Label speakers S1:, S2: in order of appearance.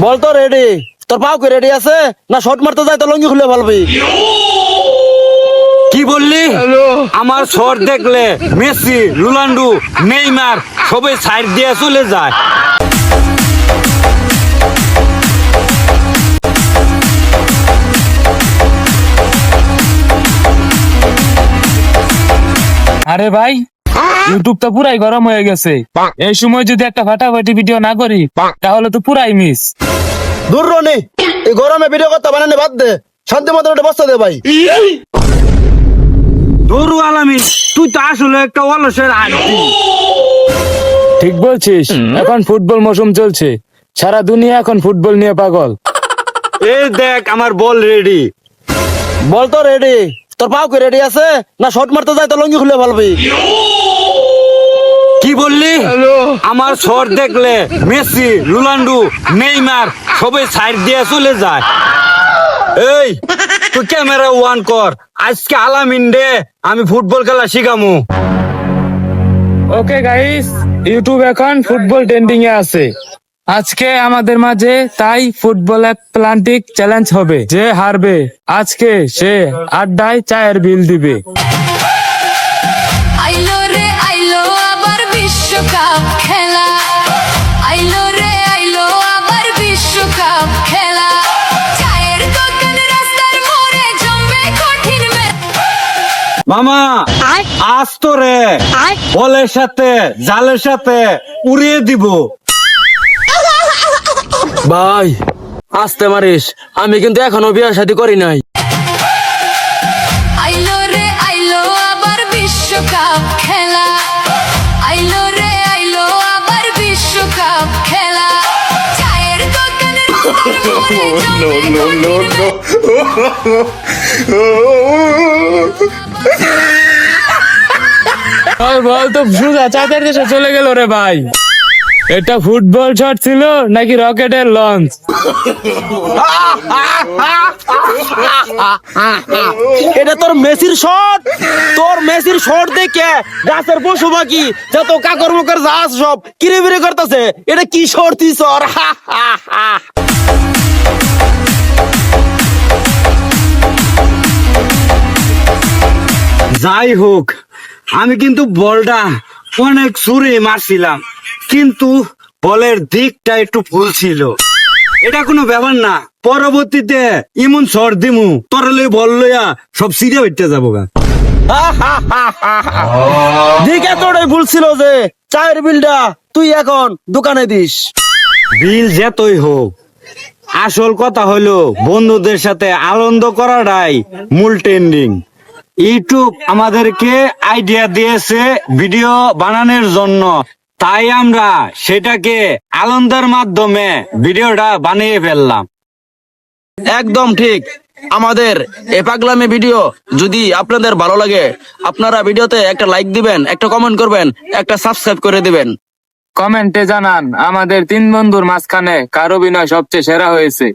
S1: বল তো রেডি, তোর পাও কি রেডি আছে না? শট মারতে যাই তো লঙ্গি খুলে ফেলবি।
S2: কি বললি? আমার শট দেখলে মেসি, রোনাল্ডো, নেইমার সবাই সাইড দিয়ে চলে যায়।
S3: আরে ভাই, ইউটিউব তো পুরাই গরম হয়ে গেছে। এই সময় যদি একটা ফাটাফাটি ভিডিও না করি তাহলে তো পুরাই মিস।
S1: দূর রনি, এই গরমে ভিডিও করতে বানানে বাদ দে, শান্তি মতো একটা বস্তা দে ভাই।
S2: দৌড়ু আলামিন, তুই তো আসলে একটা অলসের আড্ডি।
S3: ঠিক বলছিস, এখন ফুটবল মৌসুম চলছে, সারা দুনিয়া এখন ফুটবল নিয়ে পাগল।
S2: এই দেখ আমার বল রেডি।
S1: বল তো রেডি, তোর পাও কি রেডি আছে না? শট মারতে যাই তো লঙ্গি খুলে ফেলবি।
S2: কি বললি? আমার শট দেখলে মেসি, রোনাল্ডো, নেইমার সবাই সাইড দিয়ে চলে যায়। এই তুই ক্যামেরা ওয়ান কর, আজকে আলামিন ডে, আমি ফুটবল খেলা শিখামু।
S3: ওকে গাইস, ইউটিউব এখন ফুটবল ট্রেন্ডিং এ আছে। আজকে আমাদের মাঝে তাই ফুটবল এক প্লান্টিক চ্যালেঞ্জ হবে। যে হারবে আজকে সে আড্ডায় চায়ের বিল দিবে।
S4: আইলো রে আইলো আবার বিশ্বকাপ খেলা, আইলো রে আইলো আবার বিশ্বকাপ খেলা, চায়ের দোকান রাস্তার মোড়ে জমবে কঠিন
S2: মামা আজ তো রে বলের সাথে জালের সাথে উড়িয়ে দিব।
S1: ভাই আসতে মারিস, আমি কিন্তু এখনো বিয়ে শাদী করি নাই।
S4: আইলো রে আইলো আবার বিশ্বকাপ খেলা, আইলো রে আইলো আবার বিশ্বকাপ খেলা, চায়ের দোকান রাস্তার মোড়ে জমবে
S3: ওই বল তো সুজা চাঁদের দেশে চলে গেল রে ভাই। এটা ফুটবল শট ছিল নাকি রকেটের লঞ্চ?
S1: এটা তোর মেসির শট, তোর মেসির শট দেখে গাছের পশু পাখি যত কাকর মুখের জাহাজ সব কিরে বিরে করতেছে। এটা কি শট দিছ?
S2: যাই হোক, আমি কিন্তু বলটা অনেক সুরে মারছিলাম, কিন্তু বলের দিকটা একটু ভুল ছিল। এটা কোনো ব্যাপার না, পরবর্তীতে ইমন শর্ট দিমু, তোর লই বল লইয়া সব সিরিয়া হইতে যাবো গা।
S1: দিক এতটাই ভুল ছিল যে চায়ের বিলটা তুই এখন দোকানে দিস।
S2: বিল যেতই হোক, আসল কথা হলো বন্ধুদের সাথে আনন্দ করাটাই মূল ট্রেন্ডিং। ইউটিউব আমাদেরকে আইডিয়া দিয়েছে ভিডিও বানানোর জন্য, তাই আমরা সেটাকে আনন্দের মাধ্যমে ভিডিওটা বানিয়ে ফেললাম।
S1: একদম ঠিক। আমাদের এ পাগলামি ভিডিও যদি আপনাদের ভালো লাগে, আপনারা ভিডিওতে একটা লাইক দিবেন, একটা কমেন্ট করবেন, একটা সাবস্ক্রাইব করে দিবেন।
S3: কমেন্টে জানান আমাদের তিন বন্ধুর মাঝখানে কার অভিনয় সবচেয়ে সেরা হয়েছে।